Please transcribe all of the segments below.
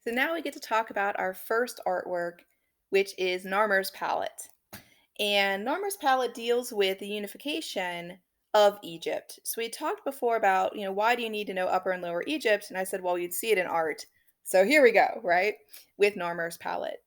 So now we get to talk about our first artwork, which is Narmer's Palette. And Narmer's Palette deals with the unification of Egypt. So we talked before about, why do you need to know Upper and Lower Egypt? And I said, well, you'd see it in art. So here we go, right? With Narmer's Palette.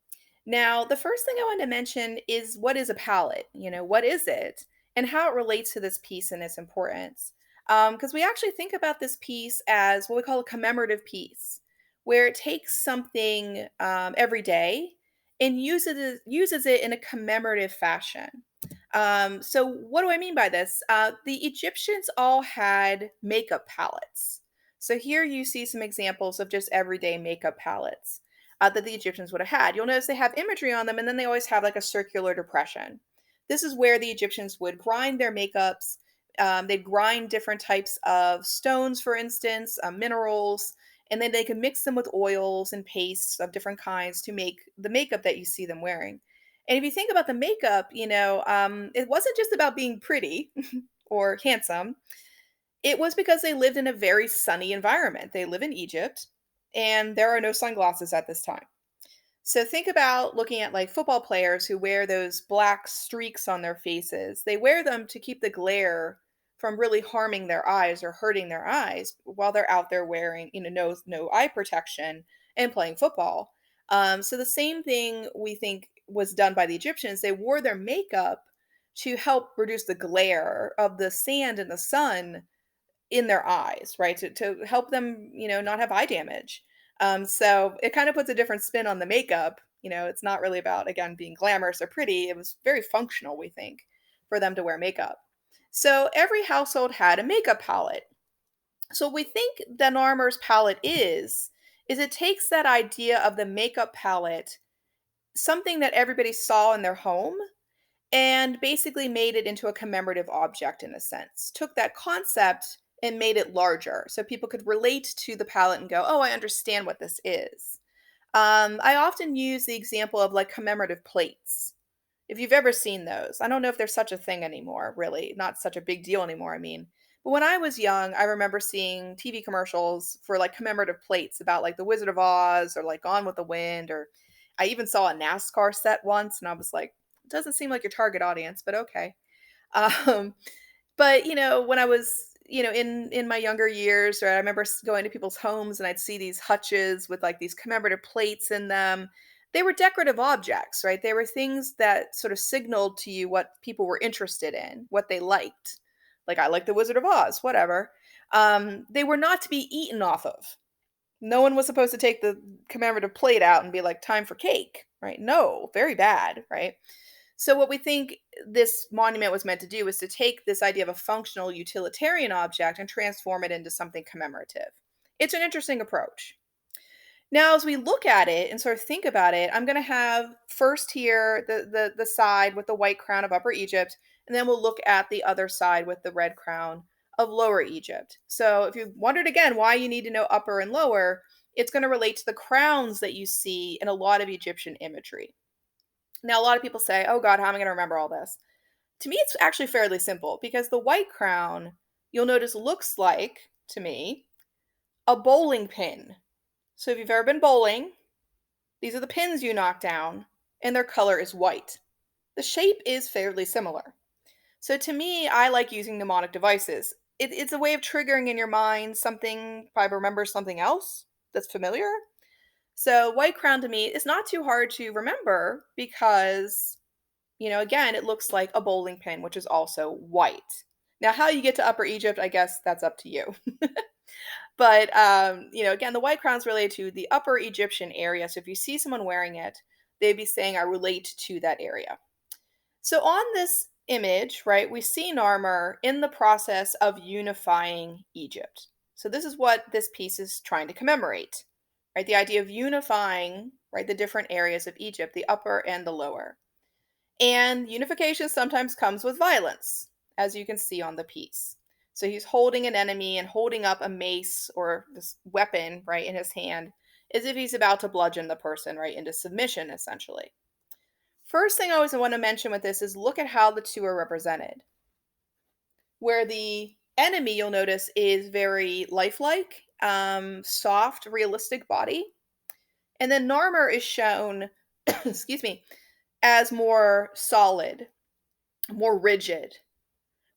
Now, the first thing I want to mention is what is a palette? What is it? And how it relates to this piece and its importance. Because we actually think about this piece as what we call a commemorative piece, where it takes something every day and uses it in a commemorative fashion. So, what do I mean by this? The Egyptians all had makeup palettes. So, here you see some examples of just everyday makeup palettes that the Egyptians would have had. You'll notice they have imagery on them, and then they always have like a circular depression. This is where the Egyptians would grind their makeups. They'd grind different types of stones, for instance, minerals, and then they could mix them with oils and pastes of different kinds to make the makeup that you see them wearing. And if you think about the makeup, it wasn't just about being pretty or handsome. It was because they lived in a very sunny environment. They live in Egypt, and there are no sunglasses at this time. So think about looking at like football players who wear those black streaks on their faces. They wear them to keep the glare from really harming their eyes or hurting their eyes while they're out there wearing, no eye protection and playing football. So the same thing we think was done by the Egyptians. They wore their makeup to help reduce the glare of the sand and the sun in their eyes, right? To help them, not have eye damage. So it kind of puts a different spin on the makeup. It's not really about, again, being glamorous or pretty. It was very functional, we think, for them to wear makeup. So every household had a makeup palette. So what we think the Narmer's palette is it takes that idea of the makeup palette, something that everybody saw in their home, and basically made it into a commemorative object in a sense. Took that concept and made it larger so people could relate to the palette and go, oh, I understand what this is. I often use the example of like commemorative plates. If you've ever seen those, I don't know if there's such a thing anymore, really, not such a big deal anymore. I mean, but when I was young, I remember seeing TV commercials for like commemorative plates about like The Wizard of Oz or like Gone with the Wind, or I even saw a NASCAR set once and I was like, doesn't seem like your target audience, but okay. Um, but when I was, in my younger years, right, I remember going to people's homes and I'd see these hutches with like these commemorative plates in them. They were decorative objects, right? They were things that sort of signaled to you what people were interested in, what they liked. Like I like the Wizard of Oz, whatever. They were not to be eaten off of. No one was supposed to take the commemorative plate out and be like, time for cake, right? No, very bad, right? So, what we think this monument was meant to do was to take this idea of a functional utilitarian object and transform it into something commemorative. It's an interesting approach. Now, as we look at it and sort of think about it, I'm going to have first here the side with the white crown of Upper Egypt, and then we'll look at the other side with the red crown of Lower Egypt. So, if you wondered again why you need to know Upper and Lower, it's going to relate to the crowns that you see in a lot of Egyptian imagery. Now, a lot of people say, oh God, how am I going to remember all this? To me, it's actually fairly simple because the white crown, you'll notice, looks like, to me, a bowling pin. So if you've ever been bowling, these are the pins you knock down, and their color is white. The shape is fairly similar. So to me, I like using mnemonic devices. It's a way of triggering in your mind something, if I remember something else that's familiar. So white crown to me is not too hard to remember because again, it looks like a bowling pin, which is also white. Now, how you get to Upper Egypt, I guess that's up to you. But, again, the white crown is related to the Upper Egyptian area. So if you see someone wearing it, they'd be saying, I relate to that area. So on this image, right, we see Narmer in the process of unifying Egypt. So this is what this piece is trying to commemorate, right? The idea of unifying, right, the different areas of Egypt, the upper and the lower. And unification sometimes comes with violence, as you can see on the piece. So he's holding an enemy and holding up a mace or this weapon, right, in his hand, as if he's about to bludgeon the person, right, into submission, essentially. First thing I always want to mention with this is look at how the two are represented. Where the enemy, you'll notice, is very lifelike, soft, realistic body. And then Narmer is shown, excuse me, as more solid, more rigid.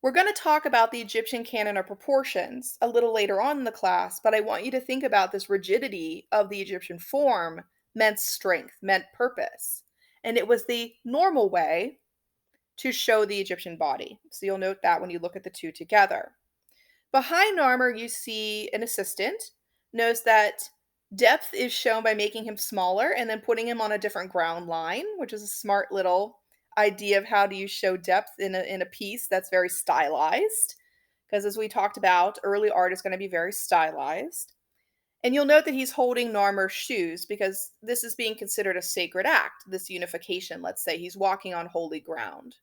We're going to talk about the Egyptian canon of proportions a little later on in the class, but I want you to think about this rigidity of the Egyptian form meant strength, meant purpose. And it was the normal way to show the Egyptian body. So you'll note that when you look at the two together. Behind Narmer, you see an assistant. Notice that depth is shown by making him smaller and then putting him on a different ground line, which is a smart little idea of how do you show depth in a piece that's very stylized. Because as we talked about, early art is going to be very stylized. And you'll note that he's holding Narmer's shoes because this is being considered a sacred act, this unification, let's say. He's walking on holy ground.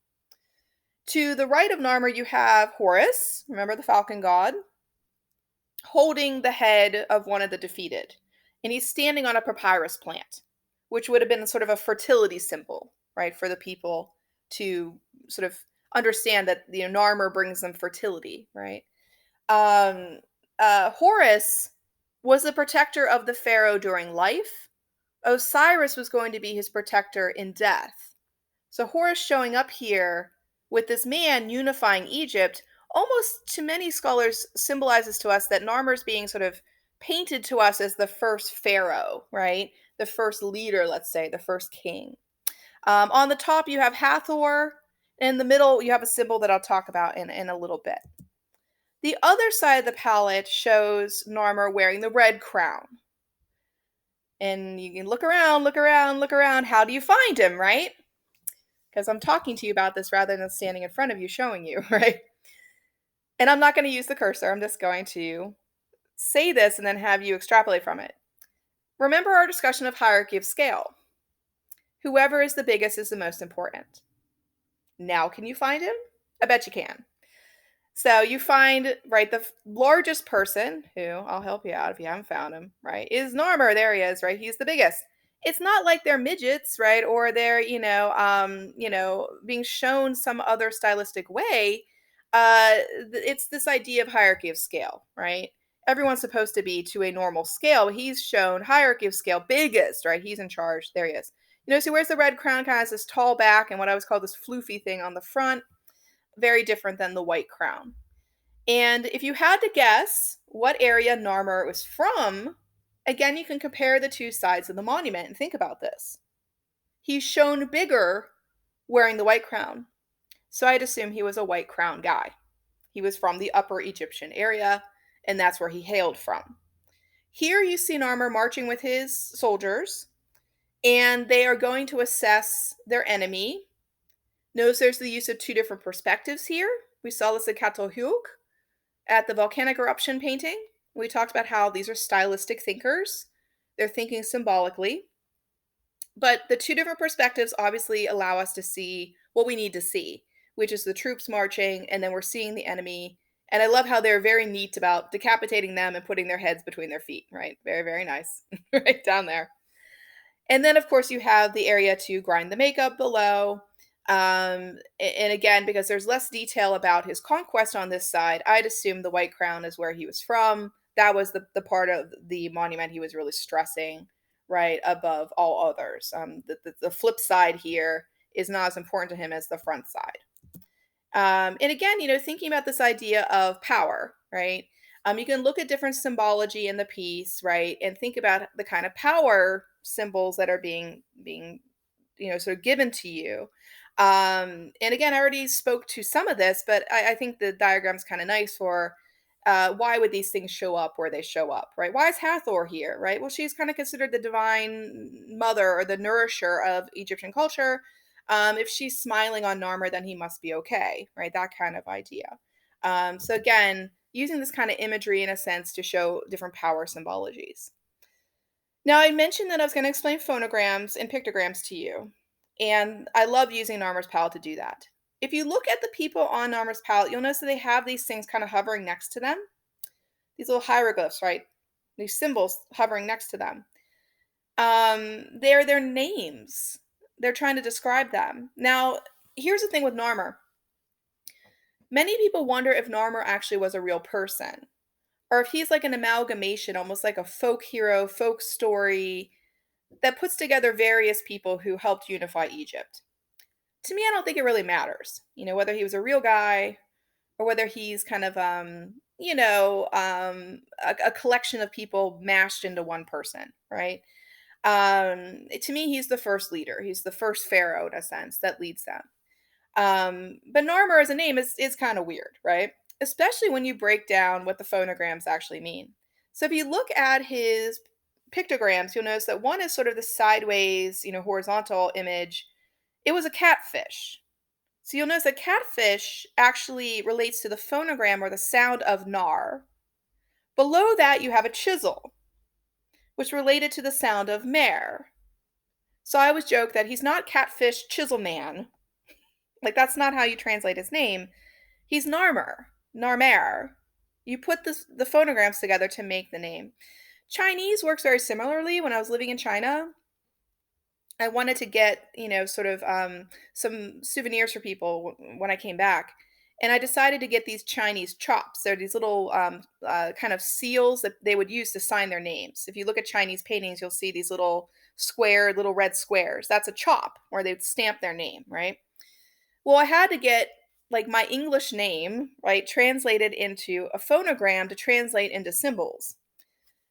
To the right of Narmer, you have Horus, remember the falcon god, holding the head of one of the defeated. And he's standing on a papyrus plant, which would have been sort of a fertility symbol, right, for the people to sort of understand that Narmer brings them fertility, right? Horus was the protector of the pharaoh during life. Osiris was going to be his protector in death. So Horus showing up here with this man unifying Egypt almost to many scholars symbolizes to us that Narmer's being sort of painted to us as the first pharaoh, right? The first leader, let's say, the first king. On the top, you have Hathor. In the middle, you have a symbol that I'll talk about in a little bit. The other side of the palette shows Narmer wearing the red crown. And you can look around, look around, look around. How do you find him, right? Because I'm talking to you about this rather than standing in front of you showing you, right? And I'm not going to use the cursor. I'm just going to say this and then have you extrapolate from it. Remember our discussion of hierarchy of scale. Whoever is the biggest is the most important. Now can you find him? I bet you can. So you find, right, the largest person, who, I'll help you out if you haven't found him, right, is Narmer. There he is, right? He's the biggest. It's not like they're midgets, right? Or they're, being shown some other stylistic way. It's this idea of hierarchy of scale, right? Everyone's supposed to be to a normal scale. He's shown hierarchy of scale, biggest, right? He's in charge. There he is. So where's the red crown? Kind of has this tall back and what I always call this floofy thing on the front. Very different than the white crown. And if you had to guess what area Narmer was from, again, you can compare the two sides of the monument and think about this. He's shown bigger wearing the white crown. So I'd assume he was a white crown guy. He was from the upper Egyptian area, and that's where he hailed from. Here you see Narmer marching with his soldiers, and they are going to assess their enemy. Notice there's the use of two different perspectives here. We saw this at Catalhook at the volcanic eruption painting. We talked about how these are stylistic thinkers. They're thinking symbolically. But the two different perspectives obviously allow us to see what we need to see, which is the troops marching, and then we're seeing the enemy. And I love how they're very neat about decapitating them and putting their heads between their feet, right? Very, very nice. Right down there. And then, of course, you have the area to grind the makeup below. And again, because there's less detail about his conquest on this side, I'd assume the white crown is where he was from. That was the part of the monument he was really stressing, right, above all others. The flip side here is not as important to him as the front side. And again, thinking about this idea of power, right? You can look at different symbology in the piece, right, and think about the kind of power symbols that are being sort of given to you. And again, I already spoke to some of this, but I think the diagram's kind of nice for why would these things show up where they show up, right? Why is Hathor here, right? Well, she's kind of considered the divine mother or the nourisher of Egyptian culture. If she's smiling on Narmer, then he must be okay, right? That kind of idea. So again, using this kind of imagery in a sense to show different power symbologies. Now, I mentioned that I was going to explain phonograms and pictograms to you, and I love using Narmer's palette to do that. If you look at the people on Narmer's palette, you'll notice that they have these things kind of hovering next to them. These little hieroglyphs, right? These symbols hovering next to them. They're their names. They're trying to describe them. Now, here's the thing with Narmer. Many people wonder if Narmer actually was a real person, or if he's like an amalgamation, almost like a folk hero, folk story, that puts together various people who helped unify Egypt. To me, I don't think it really matters, whether he was a real guy or whether he's kind of, a collection of people mashed into one person, right? To me, he's the first leader. He's the first pharaoh, in a sense, that leads them. But Narmer as a name is kind of weird, right? Especially when you break down what the phonograms actually mean. So if you look at his pictograms, you'll notice that one is sort of the sideways, horizontal image. It was a catfish. So you'll notice that catfish actually relates to the phonogram or the sound of nar. Below that, you have a chisel, which related to the sound of mare. So I always joke that he's not catfish chisel man. Like, that's not how you translate his name. He's Narmer, Narmer. You put the phonograms together to make the name. Chinese works very similarly. When I was living in China, I wanted to get, sort of some souvenirs for people when I came back. And I decided to get these Chinese chops. They're these little kind of seals that they would use to sign their names. If you look at Chinese paintings, you'll see these little red squares. That's a chop where they'd stamp their name, right? Well, I had to get like my English name, right, translated into a phonogram to translate into symbols.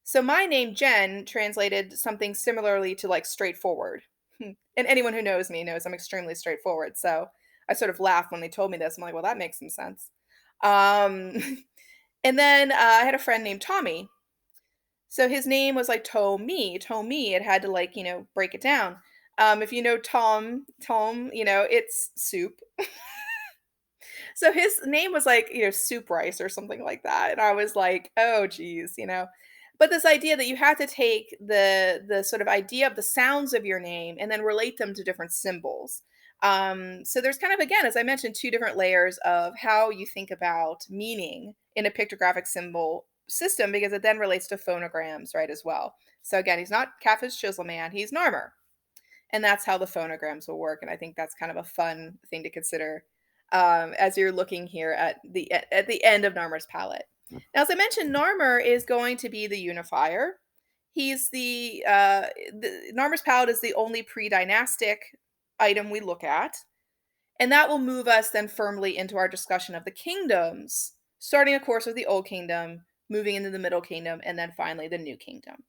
So my name, Jen, translated something similarly to like straightforward. And anyone who knows me knows I'm extremely straightforward. So I sort of laughed when they told me this. I'm like, well, that makes some sense. Um, and then I had a friend named Tommy. So his name was like Tommy. Tommy. It had to like, break it down. If you know Tom, it's soup. So his name was like, Soup Rice or something like that, and I was like, "Oh, geez." But this idea that you have to take the sort of idea of the sounds of your name and then relate them to different symbols. So there's kind of, again, as I mentioned, 2 different layers of how you think about meaning in a pictographic symbol system because it then relates to phonograms, right, as well. So again, he's not Catfish Chisel Man, he's Narmer. And that's how the phonograms will work, and I think that's kind of a fun thing to consider, as you're looking here at the end of Narmer's palette. Now, as I mentioned, Narmer is going to be the unifier. He's the Narmer's palette is the only pre-dynastic item we look at, and that will move us then firmly into our discussion of the kingdoms, starting, of course, with the Old Kingdom, moving into the Middle Kingdom, and then finally the New Kingdom.